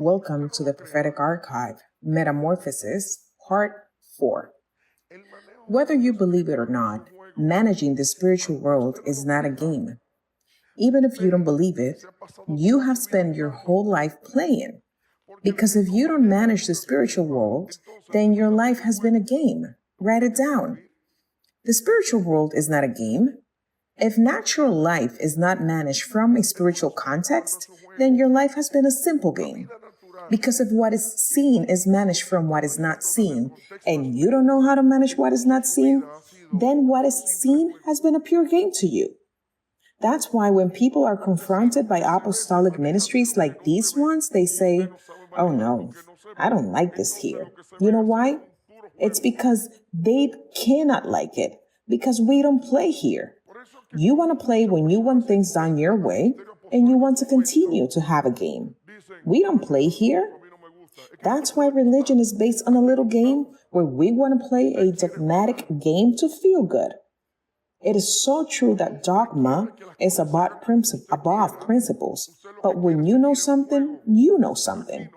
Welcome to the Prophetic Archive, Metamorphosis, Part 4. Whether you believe it or not, managing the spiritual world is not a game. Even if you don't believe it, you have spent your whole life playing. Because if you don't manage the spiritual world, then your life has been a game. Write it down. The spiritual world is not a game. If natural life is not managed from a spiritual context, then your life has been a simple game. Because if what is seen is managed from what is not seen, and you don't know how to manage what is not seen, then what is seen has been a pure game to you. That's why when people are confronted by apostolic ministries like these ones, they say, "Oh no, I don't like this here." You know why? It's because they cannot like it, because we don't play here. You want to play when you want things done your way, and you want to continue to have a game. We don't play here. That's why religion is based on a little game where we want to play a dogmatic game to feel good. It is so true that dogma is above principles, but when you know something, you know something.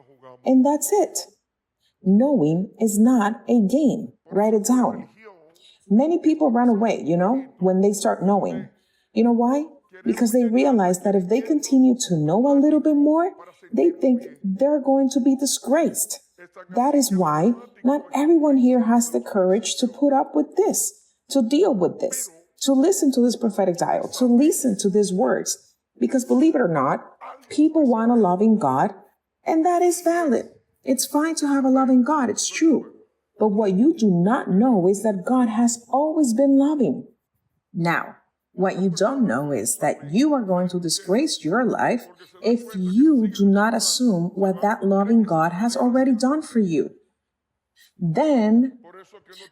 And that's it. Knowing is not a game. Write it down. Many people run away, when they start knowing. You know why? Because they realize that if they continue to know a little bit more, they think they're going to be disgraced. That is why not everyone here has the courage to put up with this, to deal with this, to listen to this prophetic dial, to listen to these words. Because believe it or not, people want a loving God, and that is valid. It's fine to have a loving God, it's true. But what you do not know is that God has always been loving. Now, what you don't know is that you are going to disgrace your life if you do not assume what that loving God has already done for you. Then,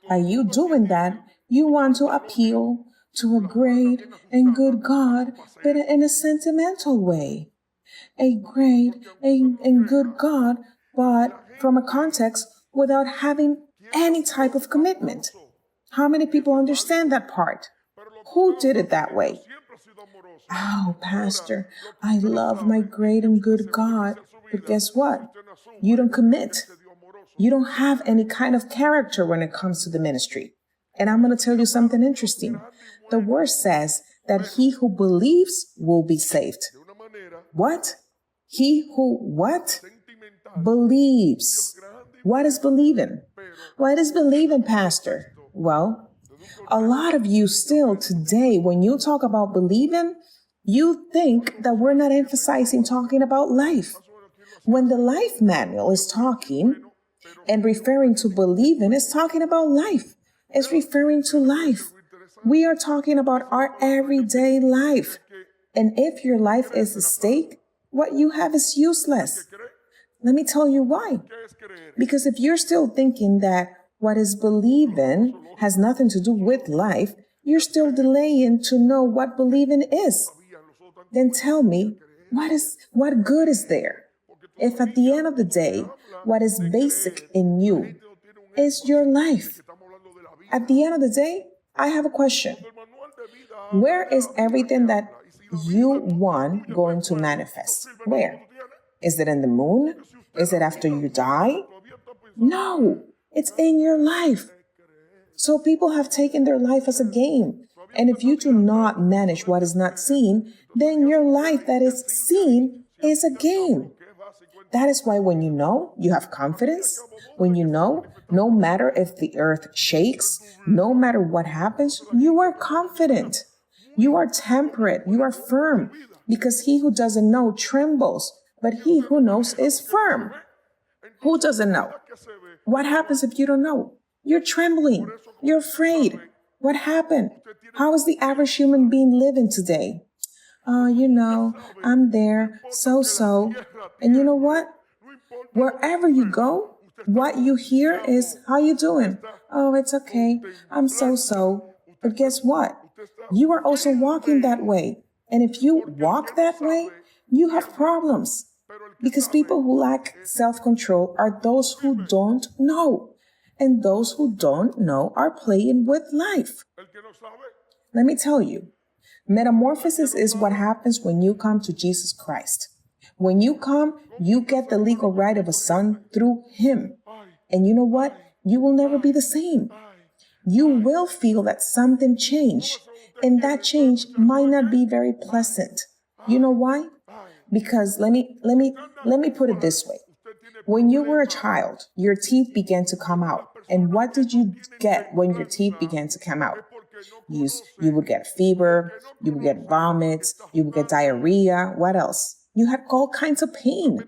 by you doing that, you want to appeal to a great and good God, but in a sentimental way. A great and good God, but from a context without having any type of commitment. How many people understand that part? Who did it that way? "Oh, Pastor, I love my great and good God." But guess what? You don't commit. You don't have any kind of character when it comes to the ministry. And I'm going to tell you something interesting. The word says that he who believes will be saved. What? He who what? Believes. What is believing? What is believing, Pastor? Well, a lot of you still today, when you talk about believing, you think that we're not emphasizing talking about life. When the life manual is talking and referring to believing, it's talking about life. It's referring to life. We are talking about our everyday life. And if your life is at stake, what you have is useless. Let me tell you why. Because if you're still thinking that what is believing has nothing to do with life, you're still delaying to know what believing is. Then tell me, what good is there? If at the end of the day, what is basic in you is your life. At the end of the day, I have a question. Where is everything that you want going to manifest? Where? Is it in the moon? Is it after you die? No, it's in your life. So people have taken their life as a game. And if you do not manage what is not seen, then your life that is seen is a game. That is why when you know, you have confidence. When you know, no matter if the earth shakes, no matter what happens, you are confident. You are temperate. You are firm. Because he who doesn't know trembles, but he who knows is firm. Who doesn't know? What happens if you don't know? You're trembling. You're afraid. What happened? How is the average human being living today? "Oh, I'm there, so. And you know what? Wherever you go, what you hear is, "How you doing?" "Oh, it's okay. I'm so. But guess what? You are also walking that way. And if you walk that way, you have problems. Because people who lack self-control are those who don't know. And those who don't know are playing with life. Let me tell you, metamorphosis is what happens when you come to Jesus Christ. When you come, you get the legal right of a son through him. And you know what? You will never be the same. You will feel that something changed, and that change might not be very pleasant. You know why? Because let me put it this way. When you were a child, your teeth began to come out. And what did you get when your teeth began to come out? You would get fever, you would get vomits, you would get diarrhea. What else? You had all kinds of pain.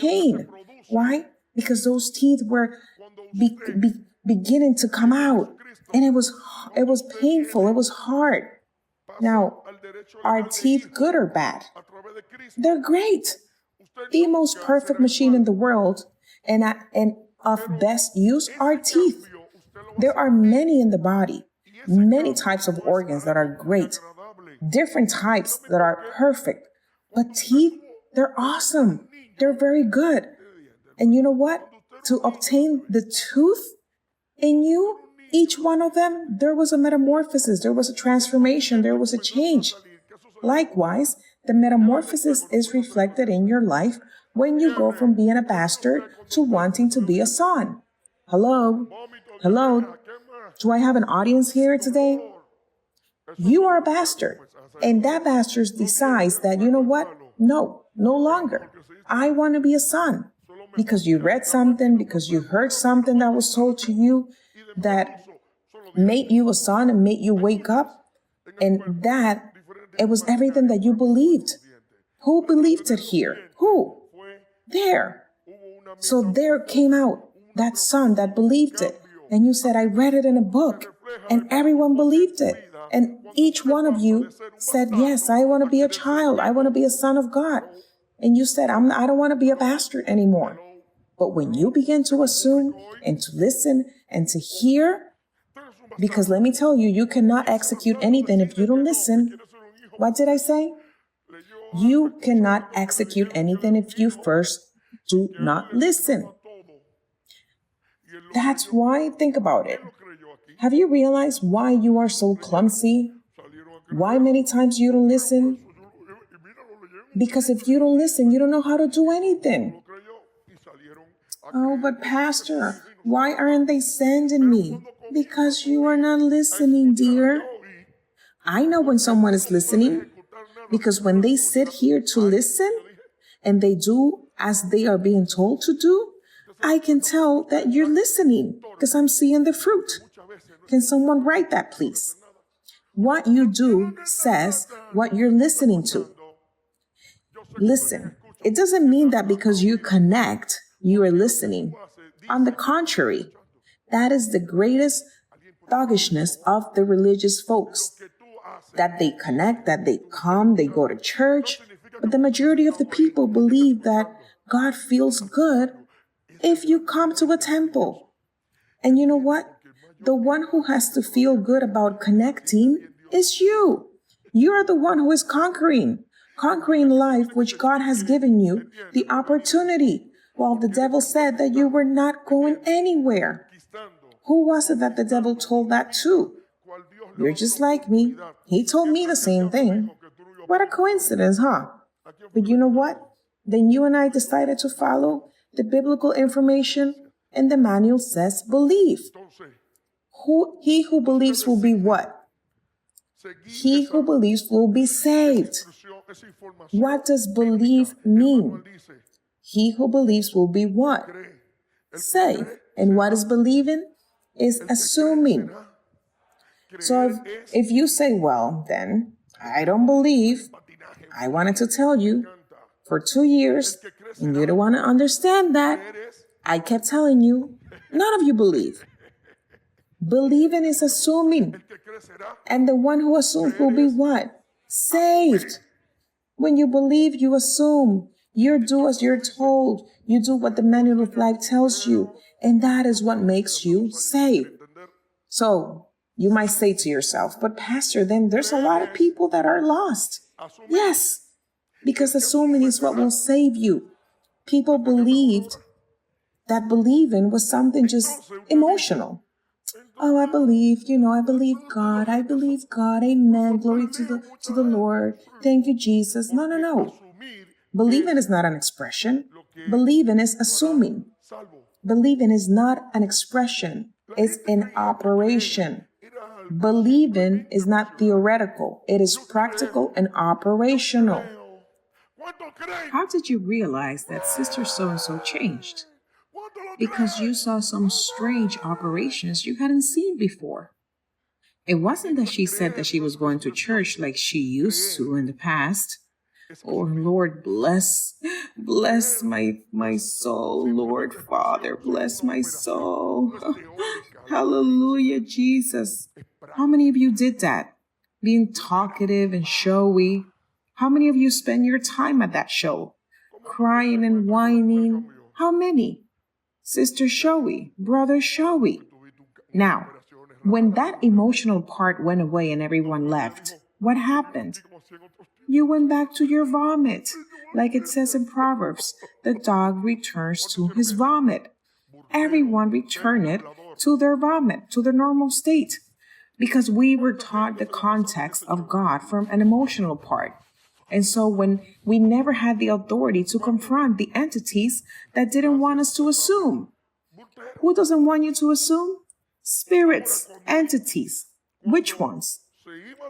Pain. Why? Because those teeth were beginning to come out. And it was painful. It was hard. Now, are teeth good or bad? They're great. The most perfect machine in the world and of best use are teeth. There are many in the body, many types of organs that are great, different types that are perfect. But teeth, they're awesome. They're very good. And you know what? To obtain the tooth in you, each one of them, there was a metamorphosis, there was a transformation, there was a change. Likewise, the metamorphosis is reflected in your life when you go from being a bastard to wanting to be a son. Hello? Hello? Do I have an audience here today? You are a bastard. And that bastard decides that, you know what? No longer. I want to be a son. Because you read something, because you heard something that was told to you that made you a son and made you wake up. And that it was everything that you believed. Who believed it here? Who? There. So there came out that son that believed it. And you said, I read it in a book. And everyone believed it. And each one of you said, yes, I want to be a child. I want to be a son of God. And you said, I don't want to be a bastard anymore. But when you begin to assume and to listen and to hear, because let me tell you, you cannot execute anything if you don't listen. What did I say? You cannot execute anything if you first do not listen. That's why, think about it. Have you realized why you are so clumsy? Why many times you don't listen? Because if you don't listen, you don't know how to do anything. Oh, but Pastor, why aren't they sending me? Because you are not listening, dear. I know when someone is listening, because when they sit here to listen and they do as they are being told to do, I can tell that you're listening because I'm seeing the fruit. Can someone write that, please? What you do says what you're listening to. Listen, it doesn't mean that because you connect, you are listening. On the contrary, that is the greatest doggishness of the religious folks. That they connect, that they come, they go to church. But the majority of the people believe that God feels good if you come to a temple. And you know what? The one who has to feel good about connecting is you. You are the one who is conquering life which God has given you the opportunity, while the devil said that you were not going anywhere. Who was it that the devil told that to? You're just like me. He told me the same thing. What a coincidence, huh? But you know what? Then you and I decided to follow the biblical information, and the manual says believe. He who believes will be what? He who believes will be saved. What does believe mean? He who believes will be what? Saved. And what is believing? Is assuming. So if you say, well, then I don't believe, I wanted to tell you for 2 years, and you don't want to understand that, I kept telling you, none of you believe. Believing is assuming. And the one who assumes will be what? Saved. When you believe, you assume. You do as you're told. You do what the manual of life tells you. And that is what makes you saved. So you might say to yourself, but Pastor, then there's a lot of people that are lost. Yes, because assuming is what will save you. People believed that believing was something just emotional. Oh, I believe, I believe God. I believe God. Amen. Glory to the Lord. Thank you, Jesus. No. Believing is not an expression. Believing is assuming. Believing is not an expression. It's an operation. Believing is not theoretical. It is practical and operational. How did you realize that Sister So-and-so changed? Because you saw some strange operations you hadn't seen before. It wasn't that she said that she was going to church like she used to in the past. Oh, Lord, bless my soul, Lord Father, bless my soul. Hallelujah, Jesus. How many of you did that? Being talkative and showy. How many of you spend your time at that show? Crying and whining. How many? Sister showy, brother showy. Now, when that emotional part went away and everyone left, what happened? You went back to your vomit. Like it says in Proverbs, the dog returns to his vomit. Everyone returned to their vomit, to their normal state, because we were taught the context of God from an emotional part. And so when we never had the authority to confront the entities that didn't want us to assume. Who doesn't want you to assume? Spirits, entities. Which ones?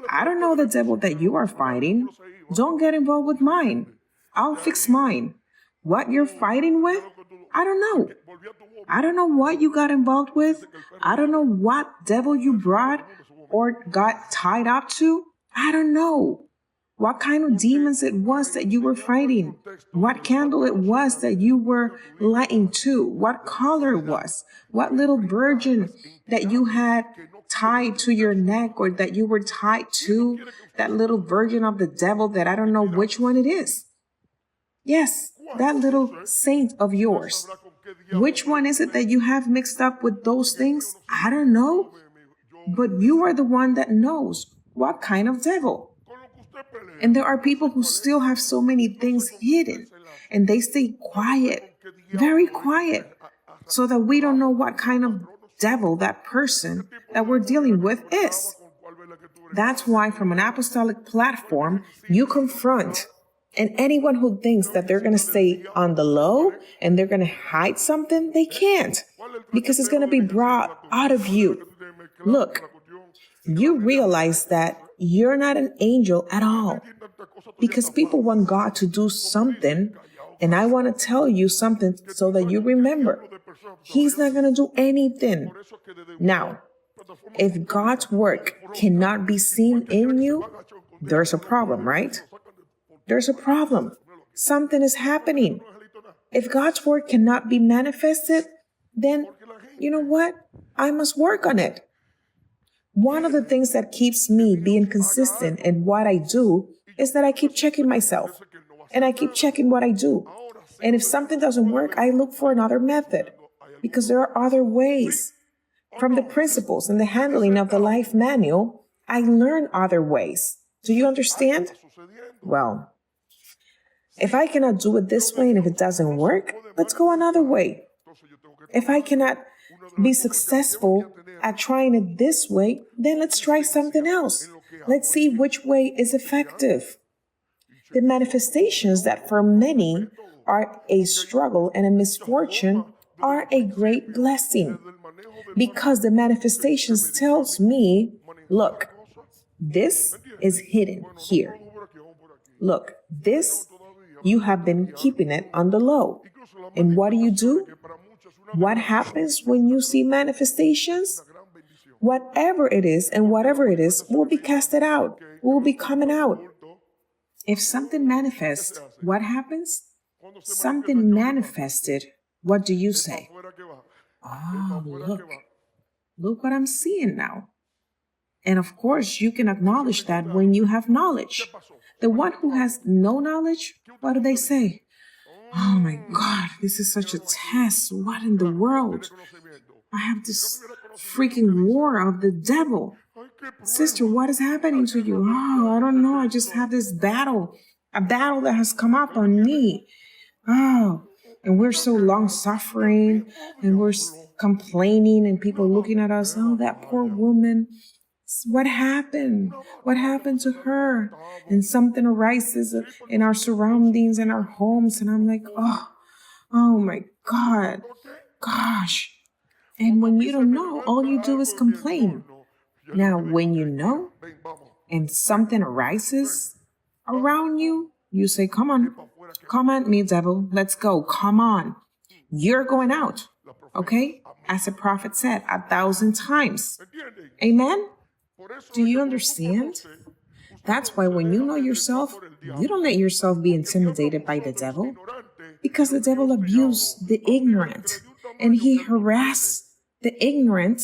I don't know the devil that you are fighting. Don't get involved with mine. I'll fix mine. What you're fighting with? I don't know. I don't know what you got involved with. I don't know what devil you brought or got tied up to. I don't know what kind of demons it was that you were fighting, what candle it was that you were lighting to, what color it was, what little virgin that you had tied to your neck or that you were tied to, that little virgin of the devil that I don't know which one it is. Yes, that little saint of yours. Which one is it that you have mixed up with those things? I don't know. But you are the one that knows what kind of devil. And there are people who still have so many things hidden and they stay quiet, very quiet, so that we don't know what kind of devil that person that we're dealing with is. That's why from an apostolic platform, you confront. And anyone who thinks that they're going to stay on the low and they're going to hide something, they can't, because it's going to be brought out of you. Look, you realize that you're not an angel at all, because people want God to do something. And I want to tell you something so that you remember. He's not going to do anything. Now, if God's work cannot be seen in you, there's a problem, right? There's a problem. Something is happening. If God's work cannot be manifested, then you know what? I must work on it. One of the things that keeps me being consistent in what I do is that I keep checking myself and I keep checking what I do. And if something doesn't work, I look for another method, because there are other ways. From the principles and the handling of the life manual, I learn other ways. Do you understand? Well, if I cannot do it this way and if it doesn't work, let's go another way. If I cannot be successful at trying it this way, then let's try something else. Let's see which way is effective. The manifestations that for many are a struggle and a misfortune are a great blessing, because the manifestations tells me, look, this is hidden here. Look, this, you have been keeping it on the low. And what do? What happens when you see manifestations? Whatever it is and whatever it is will be casted out, will be coming out. If something manifests, what happens? Something manifested, what do you say? Oh, look what I'm seeing now. And of course, you can acknowledge that when you have knowledge. The one who has no knowledge, what do they say? Oh my God, this is such a test. What in the world? I have this freaking war of the devil. Sister, what is happening to you? Oh, I don't know. I just have this battle, a battle that has come up on me. Oh, and we're so long suffering and we're complaining and people looking at us. Oh, that poor woman. What happened? What happened to her? And something arises in our surroundings, in our homes, and I'm like, oh my God, gosh. And when you don't know, all you do is complain. Now, when you know and something arises around you, you say, come on, me, devil, let's go, come on. You're going out, okay? As the prophet said 1,000 times. Amen? Do you understand? That's why when you know yourself, you don't let yourself be intimidated by the devil, because the devil abused the ignorant and he harassed the ignorant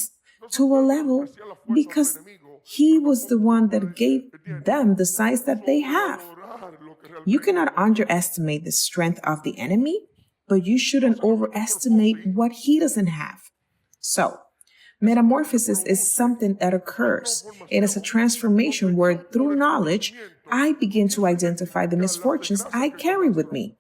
to a level because he was the one that gave them the size that they have. You cannot underestimate the strength of the enemy, but you shouldn't overestimate what he doesn't have. So, metamorphosis is something that occurs. It is a transformation where through knowledge, I begin to identify the misfortunes I carry with me.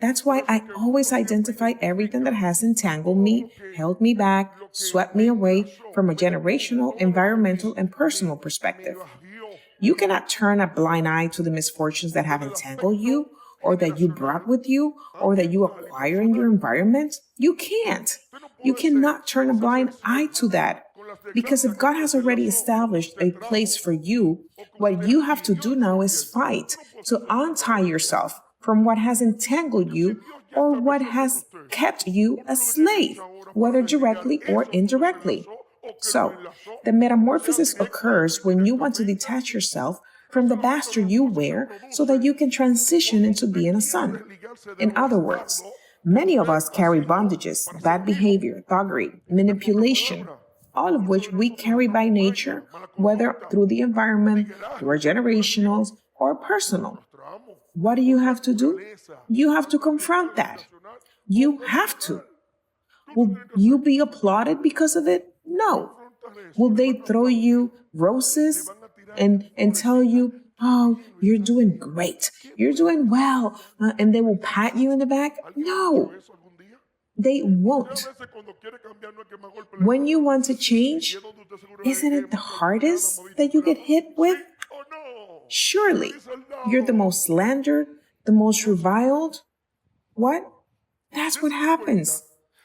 That's why I always identify everything that has entangled me, held me back, swept me away from a generational, environmental, and personal perspective. You cannot turn a blind eye to the misfortunes that have entangled you, or that you brought with you, or that you acquire in your environment. You can't. You cannot turn a blind eye to that. Because if God has already established a place for you, what you have to do now is fight to untie yourself from what has entangled you or what has kept you a slave, whether directly or indirectly. So, the metamorphosis occurs when you want to detach yourself from the bastard you wear so that you can transition into being a son. In other words, many of us carry bondages, bad behavior, thuggery, manipulation, all of which we carry by nature, whether through the environment, through our generationals, or personal. What do you have to do? You have to confront that. You have to. Will you be applauded because of it? No. Will they throw you roses and tell you, oh, you're doing great, you're doing well, and they will pat you in the back? No, they won't. When you want to change, isn't it the hardest that you get hit with? Surely, you're the most slandered, the most reviled. What? That's what happens.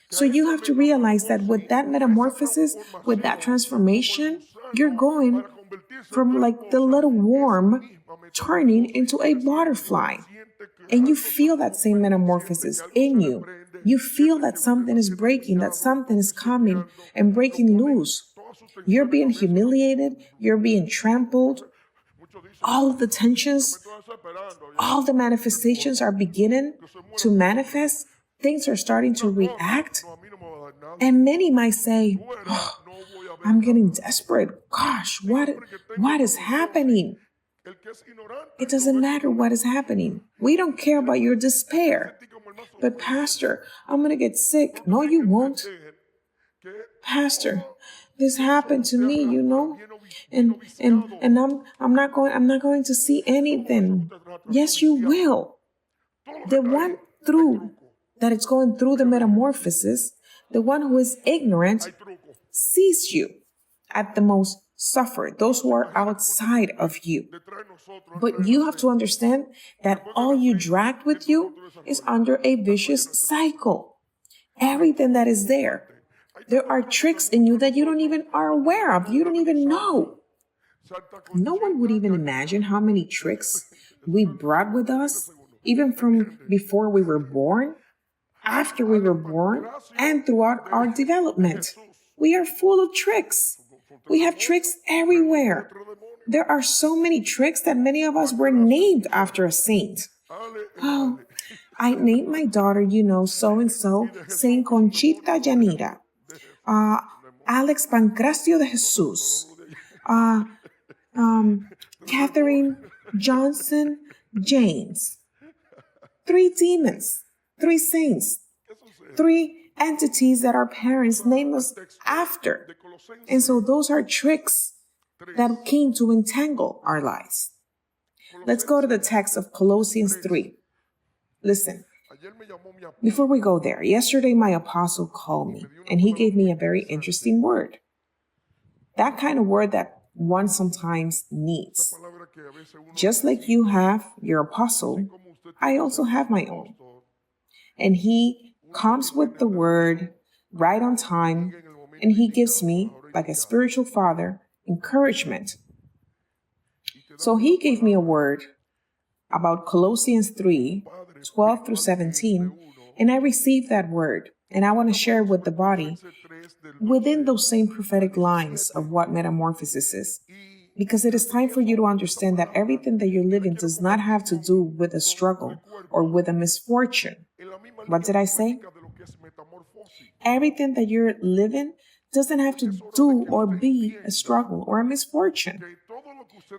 So you have to realize that with that metamorphosis, with that transformation, you're going from like the little worm turning into a butterfly. And you feel that same metamorphosis in you. You feel that something is breaking, that something is coming and breaking loose. You're being humiliated. You're being trampled. All of the tensions, all the manifestations are beginning to manifest. Things are starting to react. And many might say, oh, I'm getting desperate. Gosh, what is happening? It doesn't matter what is happening. We don't care about your despair. But Pastor, I'm going to get sick. No, you won't. Pastor, this happened to me, and I'm not going to see anything. Yes, you will. The one that it's going through the metamorphosis, the one who is ignorant, sees you at the most suffer, those who are outside of you. But you have to understand that all you dragged with you is under a vicious cycle. Everything that is there are tricks in you that you don't even are aware of. You don't even know. No one would even imagine how many tricks we brought with us, even from before we were born, after we were born, and throughout our development. We are full of tricks. We have tricks everywhere. There are so many tricks that many of us were named after a saint. Oh, I named my daughter, so-and-so, Saint Conchita Yanira. Alex Pancracio de Jesus. Catherine Johnson James. 3 demons, 3 saints, 3 entities that our parents named us after. And so those are tricks that came to entangle our lives. Let's go to the text of Colossians 3. Listen, before we go there, yesterday my apostle called me and he gave me a very interesting word. That kind of word that one sometimes needs. Just like you have your apostle, I also have my own. And he comes with the word right on time, and he gives me, like a spiritual father, encouragement. So he gave me a word about Colossians 3:12 through 17, and I received that word, and I want to share it with the body within those same prophetic lines of what metamorphosis is. Because it is time for you to understand that everything that you're living does not have to do with a struggle or with a misfortune. What did I say? Everything that you're living doesn't have to do or be a struggle or a misfortune.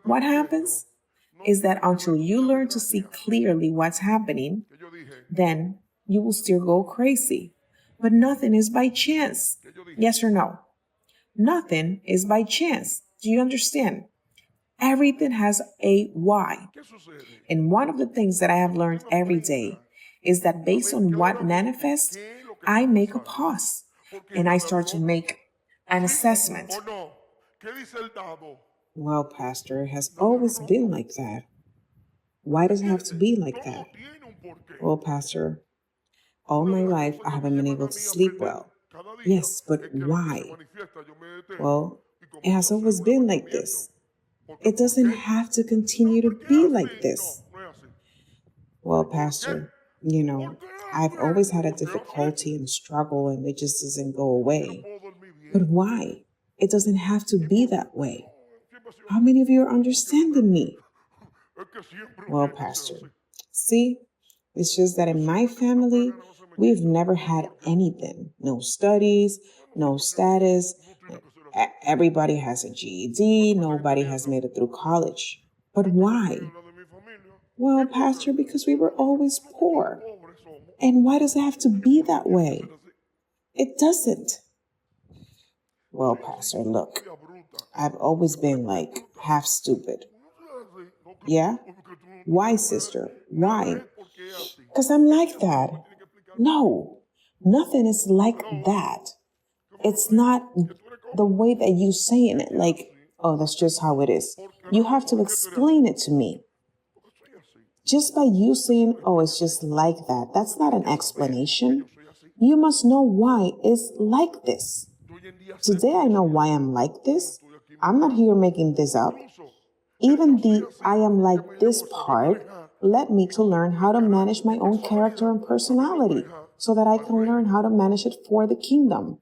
What happens is that until you learn to see clearly what's happening, then you will still go crazy. But nothing is by chance. Yes or no? Nothing is by chance. Do you understand? Everything has a why. And one of the things that I have learned every day is that based on what manifests, I make a pause and I start to make an assessment. Well, Pastor, it has always been like that. Why does it have to be like that? Well, Pastor, all my life I haven't been able to sleep well. Yes, but why? Well, it has always been like this. It doesn't have to continue to be like this. Well, Pastor, I've always had a difficulty and struggle and it just doesn't go away. But why? It doesn't have to be that way. How many of you are understanding me? Well, Pastor, see, it's just that in my family, we've never had anything. No studies, no status. Everybody has a GED. Nobody has made it through college. But why? Well, Pastor, because we were always poor. And why does it have to be that way? It doesn't. Well, Pastor, look, I've always been like half stupid. Yeah? Why, sister? Why? Because I'm like that. No, nothing is like that. It's not the way that you saying it, like, oh, that's just how it is. You have to explain it to me. Just by you saying, oh, it's just like that, that's not an explanation. You must know why it's like this. Today I know why I'm like this. I'm not here making this up. Even the I am like this part led me to learn how to manage my own character and personality so that I can learn how to manage it for the kingdom.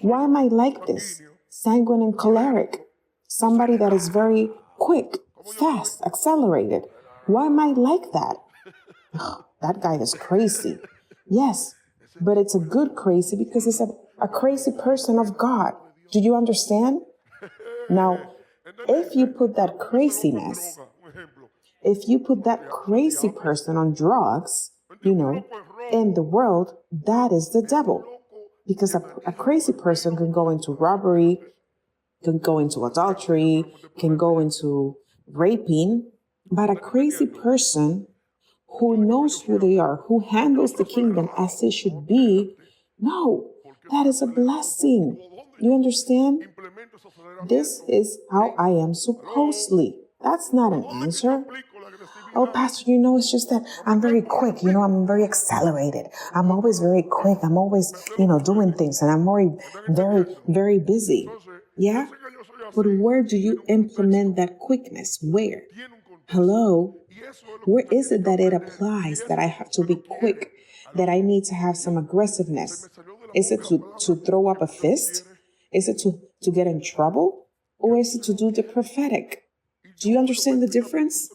Why am I like this? Sanguine and choleric. Somebody that is very quick, fast, accelerated. Why am I like that? That guy is crazy. Yes, but it's a good crazy because it's a crazy person of God. Do you understand? Now, if you put that craziness, if you put that crazy person on drugs, in the world, that is the devil. Because a crazy person can go into robbery, can go into adultery, can go into raping. But a crazy person who knows who they are, who handles the kingdom as it should be, no, that is a blessing. You understand? This is how I am supposedly. That's not an answer. Oh, Pastor, it's just that I'm very quick. I'm very accelerated. I'm always very quick. I'm always, doing things, and I'm very, very busy. Yeah? But where do you implement that quickness? Where? Hello? Where is it that it applies that I have to be quick, that I need to have some aggressiveness? Is it to throw up a fist? Is it to get in trouble? Or is it to do the prophetic? Do you understand the difference?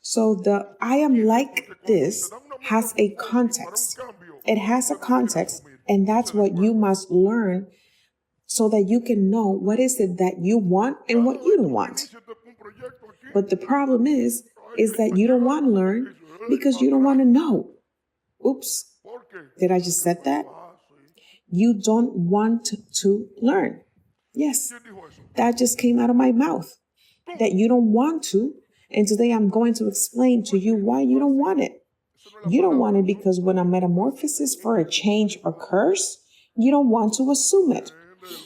So the I am like this has a context. It has a context, and that's what you must learn so that you can know what is it that you want and what you don't want. But the problem is that you don't want to learn because you don't want to know. Oops. Did I just say that? You don't want to learn. Yes. That just came out of my mouth. That you don't want to. And today I'm going to explain to you why you don't want it. You don't want it because when a metamorphosis for a change occurs, you don't want to assume it.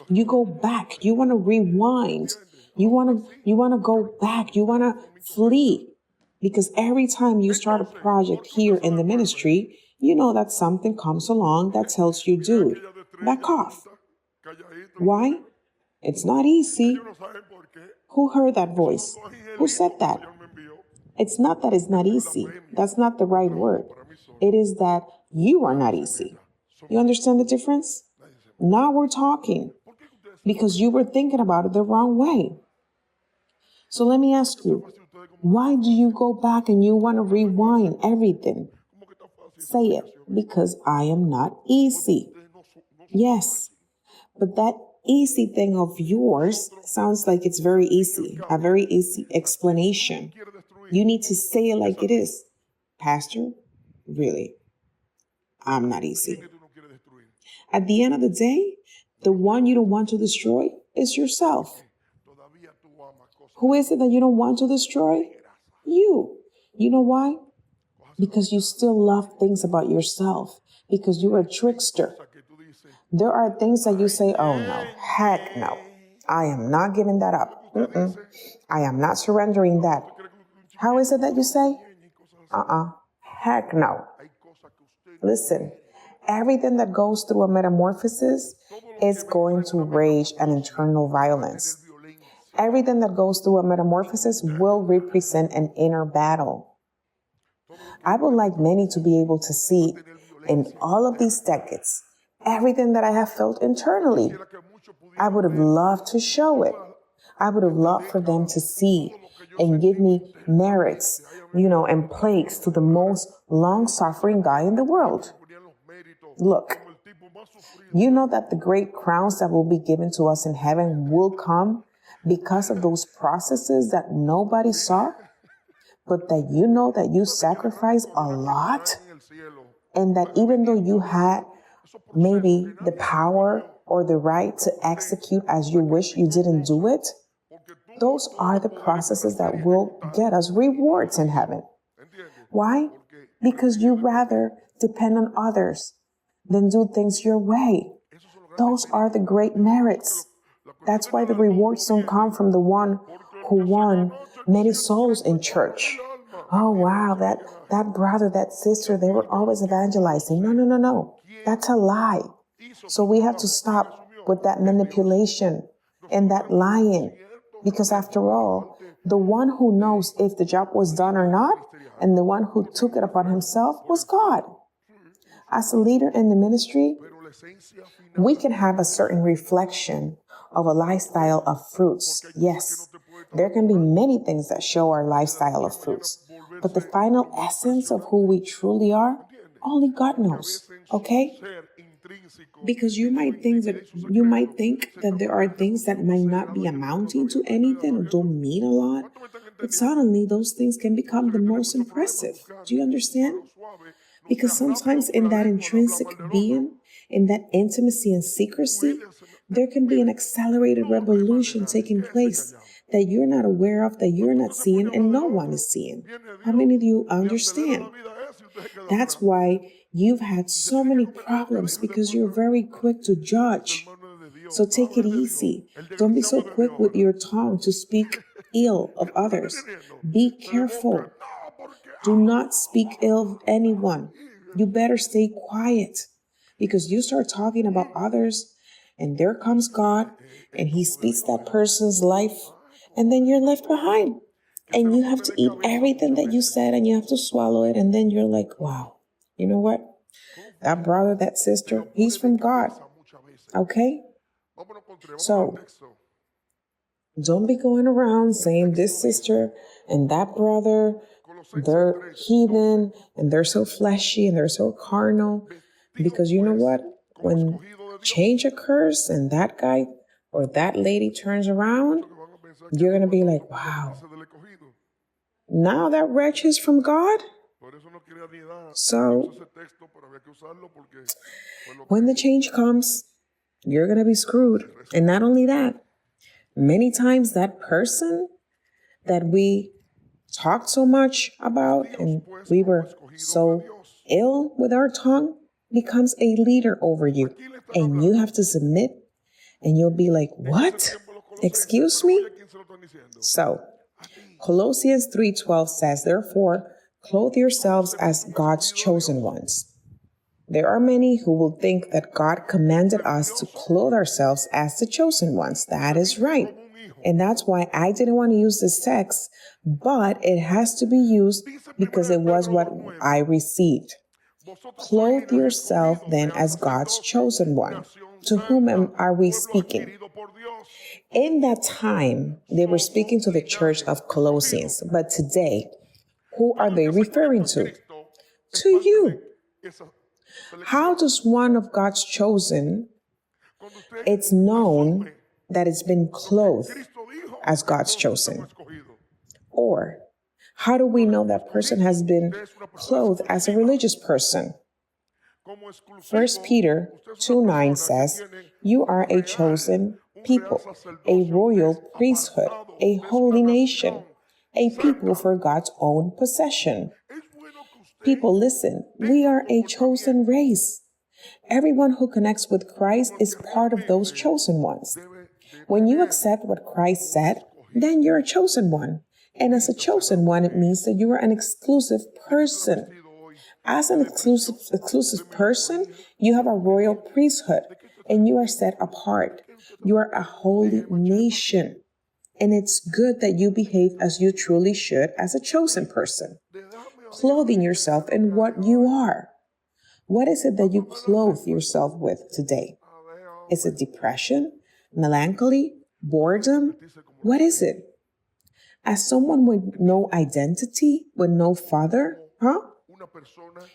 You go back. You want to rewind You want to go back. You want to flee. Because every time you start a project here in the ministry, you know that something comes along that tells you, dude, back off. Why? It's not easy. Who heard that voice? Who said that? It's not that it's not easy. That's not the right word. It is that you are not easy. You understand the difference? Now we're talking because you were thinking about it the wrong way. So let me ask you, why do you go back and you want to rewind everything? Say it, because I am not easy. Yes, but that easy thing of yours sounds like it's very easy, a very easy explanation. You need to say it like it is. Pastor, really, I'm not easy. At the end of the day, the one you don't want to destroy is yourself. Who is it that you don't want to destroy? You. You know why? Because you still love things about yourself. Because you're a trickster. There are things that you say, oh no, heck no. I am not giving that up. I am not surrendering that. How is it that you say? Heck no. Listen, everything that goes through a metamorphosis is going to rage an internal violence. Everything that goes through a metamorphosis will represent an inner battle. I would like many to be able to see in all of these decades, everything that I have felt internally. I would have loved to show it. I would have loved for them to see and give me merits, and plagues to the most long-suffering guy in the world. Look, you know that the great crowns that will be given to us in heaven will come because of those processes that nobody saw, but that you know that you sacrificed a lot, and that even though you had maybe the power or the right to execute as you wish, you didn't do it. Those are the processes that will get us rewards in heaven. Why? Because you rather depend on others than do things your way. Those are the great merits. That's why the rewards don't come from the one who won many souls in church. Oh, wow, that brother, that sister, they were always evangelizing. No. That's a lie. So we have to stop with that manipulation and that lying. Because after all, the one who knows if the job was done or not, and the one who took it upon himself was God. As a leader in the ministry, we can have a certain reflection of a lifestyle of fruits. Yes, there can be many things that show our lifestyle of fruits. But the final essence of who we truly are, only God knows. Okay? Because you might think that there are things that might not be amounting to anything or don't mean a lot, but suddenly those things can become the most impressive. Do you understand? Because sometimes in that intrinsic being, in that intimacy and secrecy, there can be an accelerated revolution taking place that you're not aware of, that you're not seeing, and no one is seeing. How many of you understand? That's why you've had so many problems, because you're very quick to judge. So take it easy. Don't be so quick with your tongue to speak ill of others. Be careful. Do not speak ill of anyone. You better stay quiet, because you start talking about others, and there comes God, and He speaks that person's life, and then you're left behind. And you have to eat everything that you said, and you have to swallow it, and then you're like, wow, you know what? That brother, that sister, he's from God. Okay? So, don't be going around saying this sister and that brother, they're heathen, and they're so fleshy, and they're so carnal. Because you know what? When change occurs and that guy or that lady turns around, you're going to be like, wow, now that wretch is from God? So, when the change comes, you're going to be screwed. And not only that, many times that person that we talked so much about and we were so ill with our tongue becomes a leader over you. And you have to submit, and you'll be like, what? Excuse me? So, Colossians 3:12 says, therefore, clothe yourselves as God's chosen ones. There are many who will think that God commanded us to clothe ourselves as the chosen ones. That is right. And that's why I didn't want to use this text, but it has to be used because it was what I received. Clothe yourself then as God's chosen one. To whom are we speaking? In that time, they were speaking to the church of Colossians, but today, who are they referring to? To you. How does one of God's chosen, it's known that it's been clothed as God's chosen? Or how do we know that person has been clothed as a religious person? 1 Peter 2:9 says, you are a chosen people, a royal priesthood, a holy nation, a people for God's own possession. People, listen, we are a chosen race. Everyone who connects with Christ is part of those chosen ones. When you accept what Christ said, then you're a chosen one. And as a chosen one, it means that you are an exclusive person. As an exclusive person, you have a royal priesthood and you are set apart. You are a holy nation. And it's good that you behave as you truly should as a chosen person. Clothing yourself in what you are. What is it that you clothe yourself with today? Is it depression, melancholy, boredom? What is it? As someone with no identity, with no father,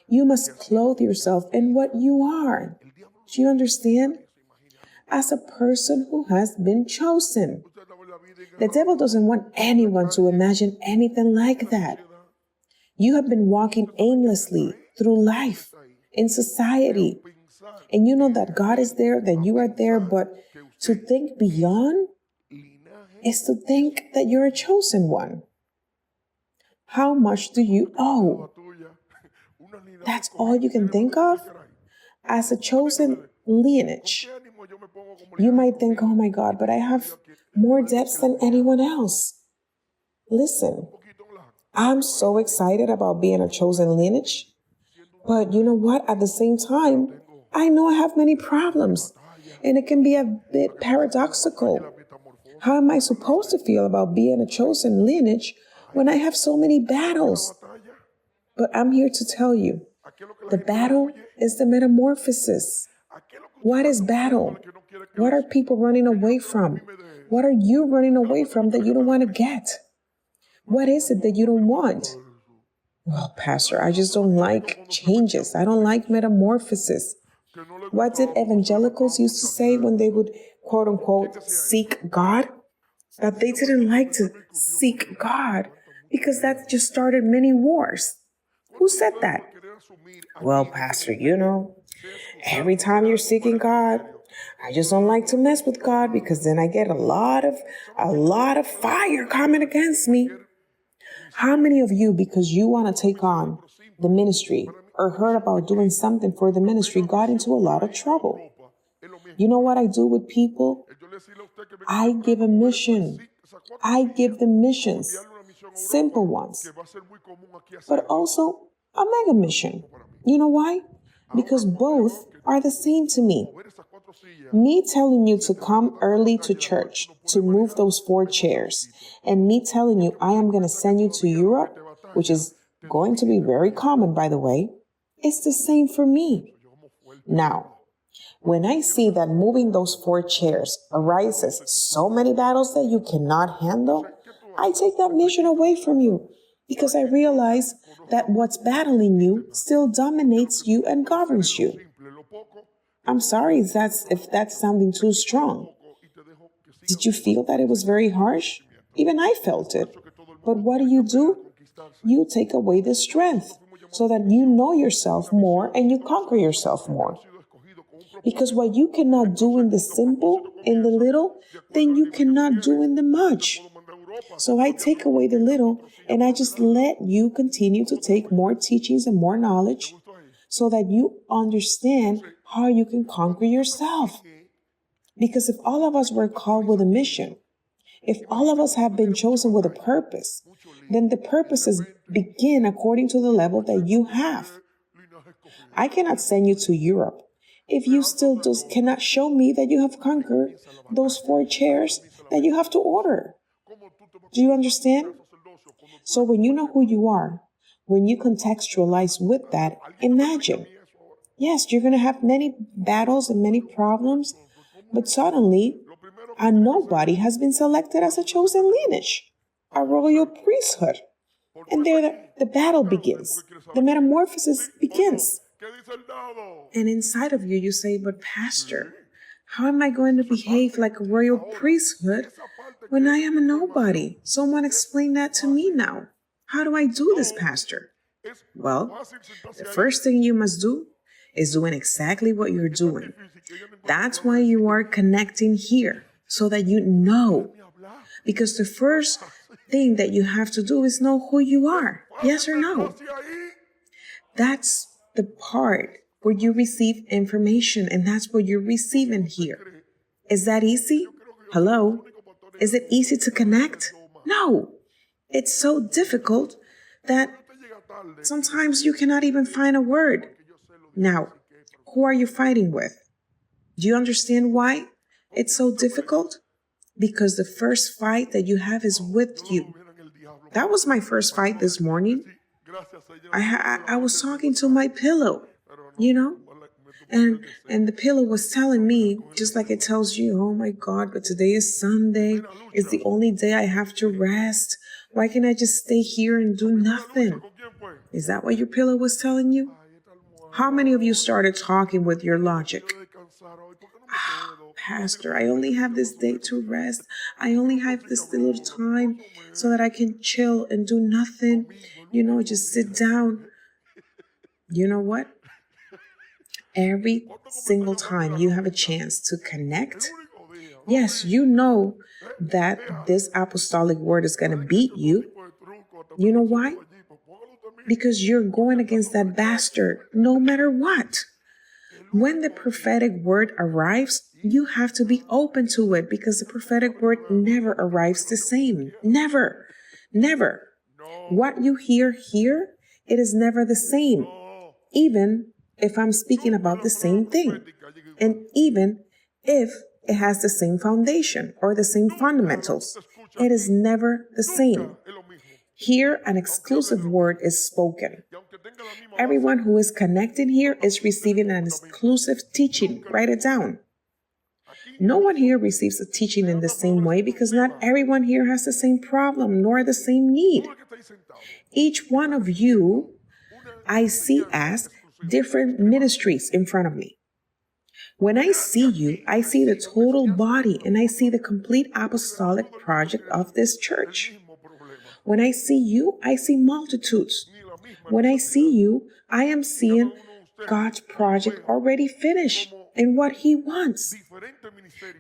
you must clothe yourself in what you are. Do you understand? As a person who has been chosen. The devil doesn't want anyone to imagine anything like that. You have been walking aimlessly through life, in society, and you know that God is there, that you are there, but to think beyond is to think that you're a chosen one. How much do you owe? That's all you can think of? As a chosen lineage, you might think, oh my God, but I have more debts than anyone else. Listen, I'm so excited about being a chosen lineage. But you know what? At the same time, I know I have many problems. And it can be a bit paradoxical. How am I supposed to feel about being a chosen lineage when I have so many battles? But I'm here to tell you, the battle is the metamorphosis. What is battle? What are people running away from? What are you running away from that you don't want to get? What is it that you don't want? Well, Pastor, I just don't like changes. I don't like metamorphosis. What did evangelicals used to say when they would, quote unquote, seek God? That they didn't like to seek God because that just started many wars. Who said that? Well, Pastor, every time you're seeking God, I just don't like to mess with God because then I get a lot of fire coming against me. How many of you, because you want to take on the ministry or heard about doing something for the ministry, got into a lot of trouble? You know what I do with people? I give a mission. I give them missions, simple ones, but also a mega mission. You know why? Because both are the same to me. Me telling you to come early to church, to move those 4 chairs, and me telling you I am going to send you to Europe, which is going to be very common, by the way, it's the same for me. Now, when I see that moving those 4 chairs arises so many battles that you cannot handle, I take that mission away from you because I realize that what's battling you still dominates you and governs you. I'm sorry if that's sounding too strong. Did you feel that it was very harsh? Even I felt it. But what do? You take away the strength so that you know yourself more and you conquer yourself more. Because what you cannot do in the simple, in the little, then you cannot do in the much. So I take away the little and I just let you continue to take more teachings and more knowledge so that you understand how you can conquer yourself. Because if all of us were called with a mission, If all of us have been chosen with a purpose, then the purposes begin according to the level that you have. I cannot send you to Europe if you still cannot show me that you have conquered those 4 chairs that you have to order. Do you understand? So when you know who you are, when you contextualize with that, imagine, yes, you're going to have many battles and many problems, but suddenly a nobody has been selected as a chosen lineage, a royal priesthood. And there the battle begins. The metamorphosis begins. And inside of you, you say, but Pastor, how am I going to behave like a royal priesthood when I am a nobody? Someone explain that to me now. How do I do this, Pastor? Well, the first thing you must do is doing exactly what you're doing. That's why you are connecting here, so that you know. Because the first thing that you have to do is know who you are. Yes or no? That's the part where you receive information, and that's what you're receiving here. Is that easy? Hello? Is it easy to connect? No. It's so difficult that sometimes you cannot even find a word. Now, who are you fighting with? Do you understand why it's so difficult? Because the first fight that you have is with you. That was my first fight this morning. I was talking to my pillow, and the pillow was telling me, just like it tells you, oh my God, but today is Sunday. It's the only day I have to rest. Why can't I just stay here and do nothing? Is that what your pillow was telling you? How many of you started talking with your logic? Pastor, I only have this day to rest. I only have this little time so that I can chill and do nothing. Just sit down. You know what? Every single time you have a chance to connect, yes, you know that this apostolic word is going to beat you. You know why? Because you're going against that bastard no matter what. When the prophetic word arrives, you have to be open to it, because the prophetic word never arrives the same. Never. Never. What you hear here, it is never the same. Even if I'm speaking about the same thing. And even if it has the same foundation or the same fundamentals, it is never the same. Here, an exclusive word is spoken. Everyone who is connected here is receiving an exclusive teaching. Write it down. No one here receives a teaching in the same way, because not everyone here has the same problem nor the same need. Each one of you I see as different ministries in front of me. When I see you, I see the total body, and I see the complete apostolic project of this church. When I see you, I see multitudes. When I see you, I am seeing God's project already finished and what He wants.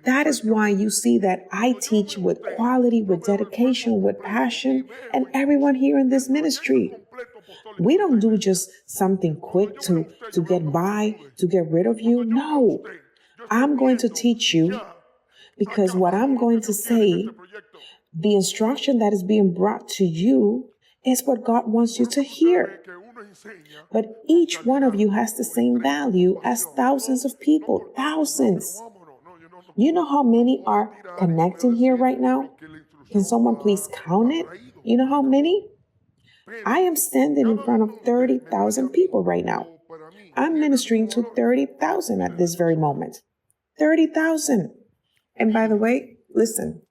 That is why you see that I teach with quality, with dedication, with passion, and everyone here in this ministry. We don't do just something quick to get by, to get rid of you. No, I'm going to teach you, because what I'm going to say, the instruction that is being brought to you, is what God wants you to hear. But each one of you has the same value as thousands of people. Thousands. You know how many are connecting here right now? Can someone please count it? You know how many? I am standing in front of 30,000 people right now. I'm ministering to 30,000 at this very moment. 30,000. And by the way, listen,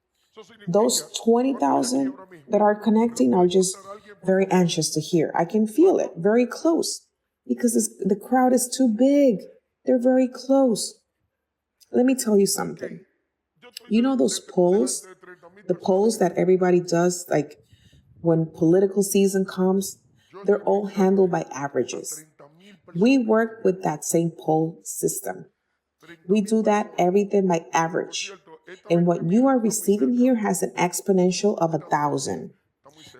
those 20,000 that are connecting are just very anxious to hear. I can feel it very close, because the crowd is too big. They're very close. Let me tell you something. You know those polls, the polls that everybody does, like when political season comes, they're all handled by averages. We work with that same poll system. We do that everything by average. And what you are receiving here has an exponential of 1,000.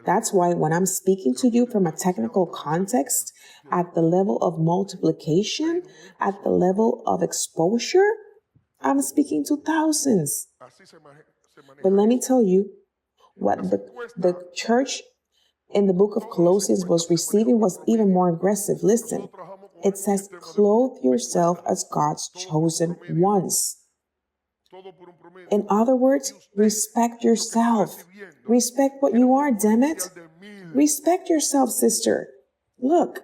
That's why when I'm speaking to you from a technical context, at the level of multiplication, at the level of exposure, I'm speaking to thousands. But let me tell you, what the church in the book of Colossians was receiving was even more aggressive. Listen, it says, clothe yourself as God's chosen ones. In other words, respect yourself. Respect what you are, damn it. Respect yourself, sister. Look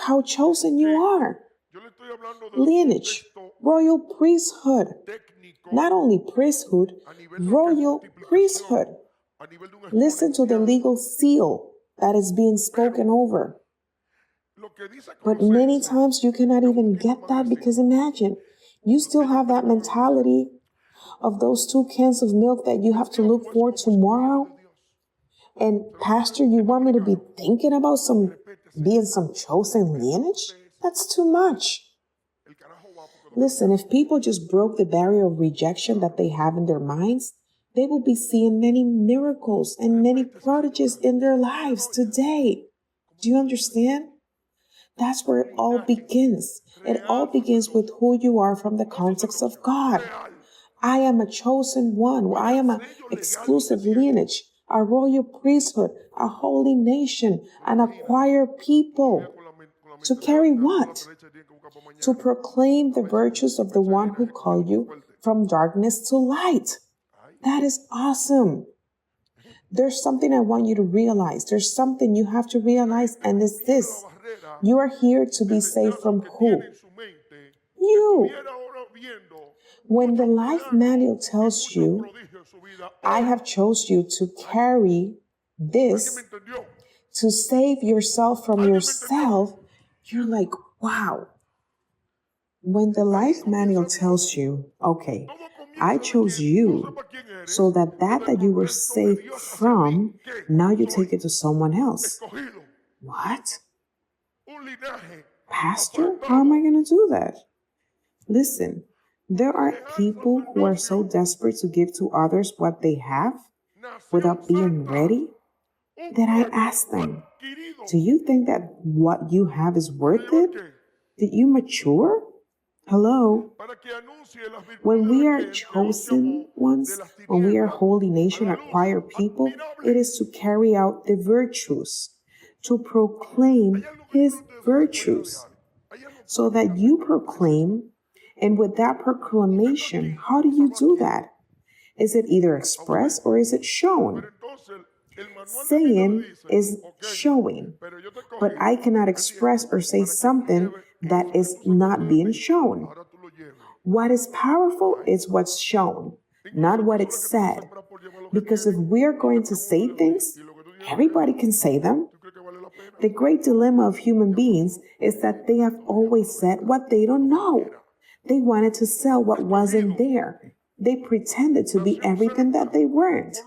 how chosen you are. Lineage, royal priesthood. Not only priesthood, royal priesthood. Listen to the legal seal that is being spoken over. But many times you cannot even get that, because imagine, you still have that mentality of those 2 cans of milk that you have to look for tomorrow. And pastor, you want me to be thinking about being some chosen lineage? That's too much. Listen, if people just broke the barrier of rejection that they have in their minds, they will be seeing many miracles and many prodigies in their lives today. Do you understand? That's where it all begins. It all begins with who you are from the context of God. I am a chosen one. I am an exclusive lineage, a royal priesthood, a holy nation, an acquired people. To carry what? To proclaim the virtues of the one who called you from darkness to light. That is awesome. There's something I want you to realize. There's something you have to realize, and it's this. You are here to be saved from who? You. When the life manual tells you, I have chose you to carry this, to save yourself from yourself, you're like, wow. When the life manual tells you, okay, I chose you so that you were saved from, now you take it to someone else. What? Pastor, how am I going to do that? Listen, there are people who are so desperate to give to others what they have without being ready that I ask them, do you think that what you have is worth it? Did you mature? Hello? When we are chosen ones, when we are holy nation, acquired people, it is to carry out the virtues, to proclaim his virtues, so that you proclaim. And with that proclamation, how do you do that? Is it either expressed or is it shown? Saying is showing, but I cannot express or say something that is not being shown. What is powerful is what's shown, not what is said. Because if we are going to say things, everybody can say them. The great dilemma of human beings is that they have always said what they don't know. They wanted to sell what wasn't there. They pretended to be everything that they weren't.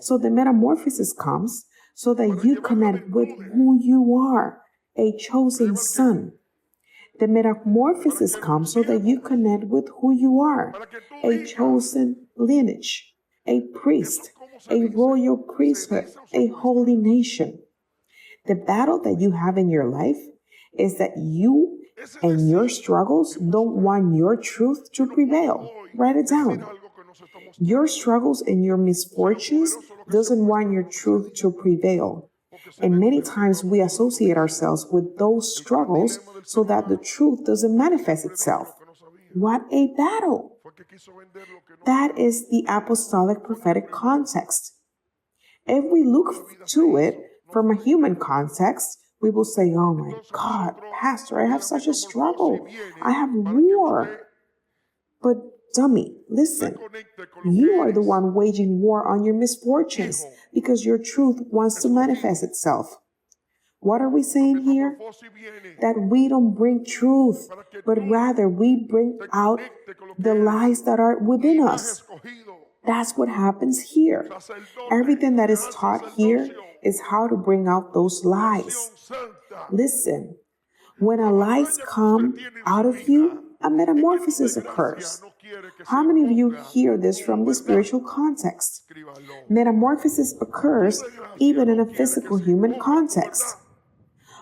So the metamorphosis comes so that you connect with who you are, a chosen son. The metamorphosis comes so that you connect with who you are, a chosen lineage, a priest, a royal priesthood, a holy nation. The battle that you have in your life is that you and your struggles don't want your truth to prevail. Write it down. Your struggles and your misfortunes doesn't want your truth to prevail. And many times we associate ourselves with those struggles so that the truth doesn't manifest itself. What a battle! That is the apostolic prophetic context. If we look to it from a human context, we will say, oh my God, Pastor, I have such a struggle. I have war. But dummy, listen, you are the one waging war on your misfortunes because your truth wants to manifest itself. What are we saying here? That we don't bring truth, but rather we bring out the lies that are within us. That's what happens here. Everything that is taught here is how to bring out those lies. Listen, when a lies come out of you, a metamorphosis occurs. How many of you hear this from the spiritual context? Metamorphosis occurs even in a physical human context.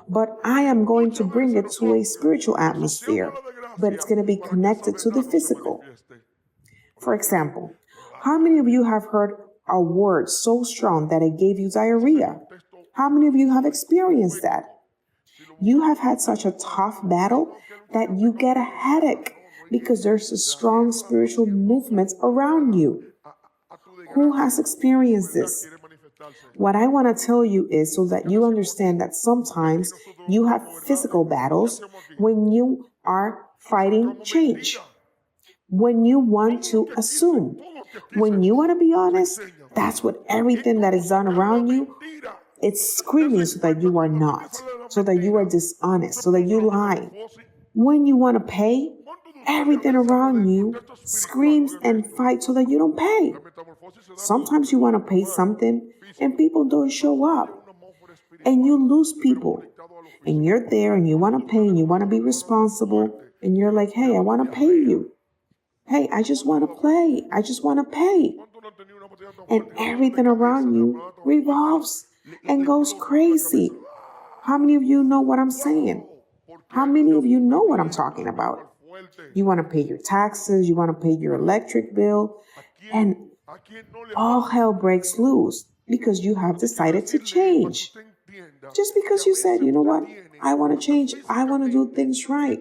But I am going to bring it to a spiritual atmosphere, but it's going to be connected to the physical. For example, how many of you have heard a word so strong that it gave you diarrhea? How many of you have experienced that? You have had such a tough battle that you get a headache because there's a strong spiritual movement around you. Who has experienced this? What I want to tell you is so that you understand that sometimes you have physical battles when you are fighting change, when you want to assume, when you want to be honest. That's what everything that is done around you, it's screaming so that you are not, so that you are dishonest, so that you lie. When you want to pay, everything around you screams and fights so that you don't pay. Sometimes you want to pay something and people don't show up and you lose people. And you're there and you want to pay and you want to be responsible and you're like, hey, I want to pay you. Hey, I just want to play. I just want to pay. And everything around you revolves and goes crazy. How many of you know what I'm saying? How many of you know what I'm talking about? You want to pay your taxes, you want to pay your electric bill, and all hell breaks loose because you have decided to change. Just because you said, you know what, I want to change, I want to do things right.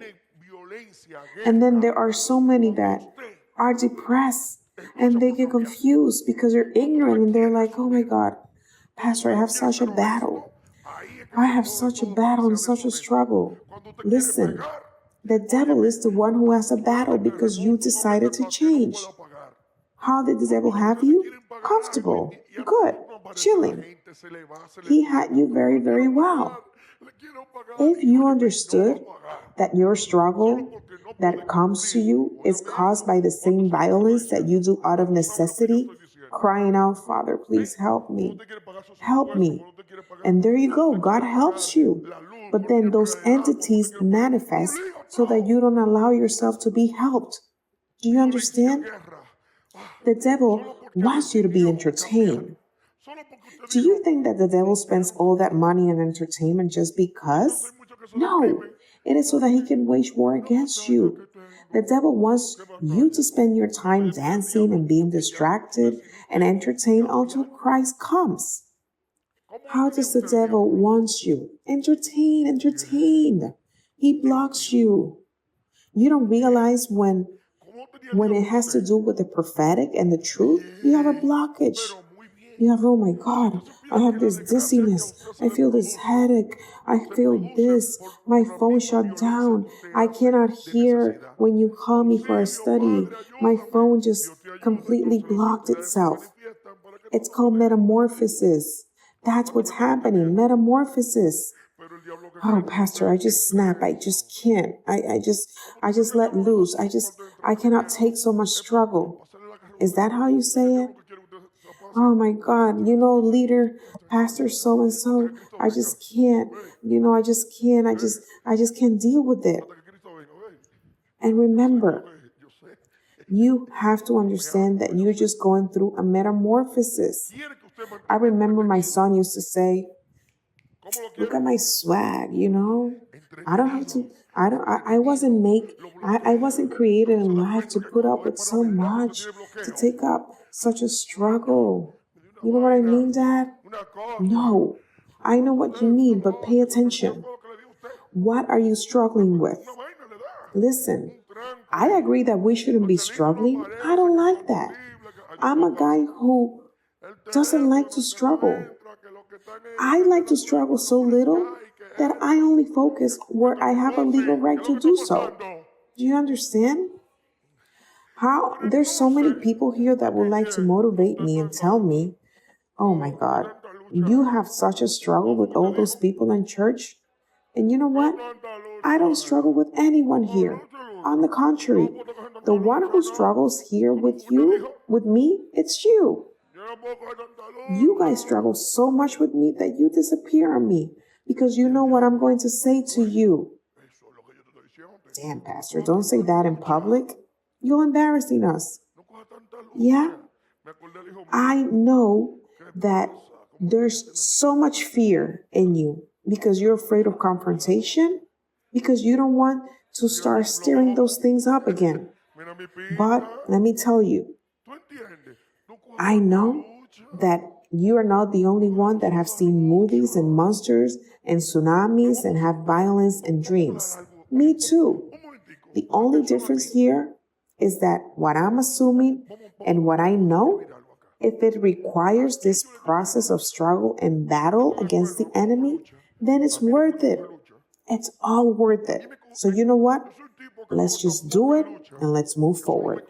And then there are so many that are depressed and they get confused because they're ignorant and they're like, oh my God, Pastor, I have such a battle. I have such a battle and such a struggle. Listen, the devil is the one who has a battle because you decided to change. How did the devil have you? Comfortable, good, chilling. He had you very, very well. If you understood that your struggle that comes to you is caused by the same violence that you do out of necessity, crying out, Father, please help me. Help me. And there you go. God helps you. But then those entities manifest so that you don't allow yourself to be helped. Do you understand? The devil wants you to be entertained. Do you think that the devil spends all that money on entertainment just because? No. It is so that he can wage war against you. The devil wants you to spend your time dancing and being distracted and entertained until Christ comes. How does the devil want you? Entertain. He blocks you. You don't realize when it has to do with the prophetic and the truth, you have a blockage. You have, oh my God, I have this dizziness. I feel this headache. I feel this. My phone shut down. I cannot hear when you call me for a study. My phone just completely blocked itself. It's called metamorphosis. That's what's happening. Metamorphosis. Oh, Pastor, I just snap. I just can't. I just let loose. I cannot take so much struggle. Is that how you say it? Oh my God, leader, pastor so-and-so, I just can't, I just can't, I just can't deal with it. And remember, you have to understand that you're just going through a metamorphosis. I remember my son used to say, look at my swag, I don't have to, I wasn't created in life to put up with so much, to take up such a struggle. You know what I mean, Dad? No, I know what you mean, but pay attention. What are you struggling with? Listen, I agree that we shouldn't be struggling. I don't like that. I'm a guy who doesn't like to struggle. I like to struggle so little that I only focus where I have a legal right to do so. Do you understand? How there's so many people here that would like to motivate me and tell me, oh my God, you have such a struggle with all those people in church. And you know what? I don't struggle with anyone here. On the contrary, the one who struggles here with me, it's you. You guys struggle so much with me that you disappear on me because you know what I'm going to say to you. Damn, Pastor, don't say that in public. You're embarrassing us. Yeah, I know that there's so much fear in you because you're afraid of confrontation, because you don't want to start stirring those things up again. But let me tell you, I know that you are not the only one that have seen movies and monsters and tsunamis and have violence and dreams. Me too. The only difference here is that what I'm assuming and what I know, if it requires this process of struggle and battle against the enemy, then it's worth it. It's all worth it. So you know what? Let's just do it and let's move forward.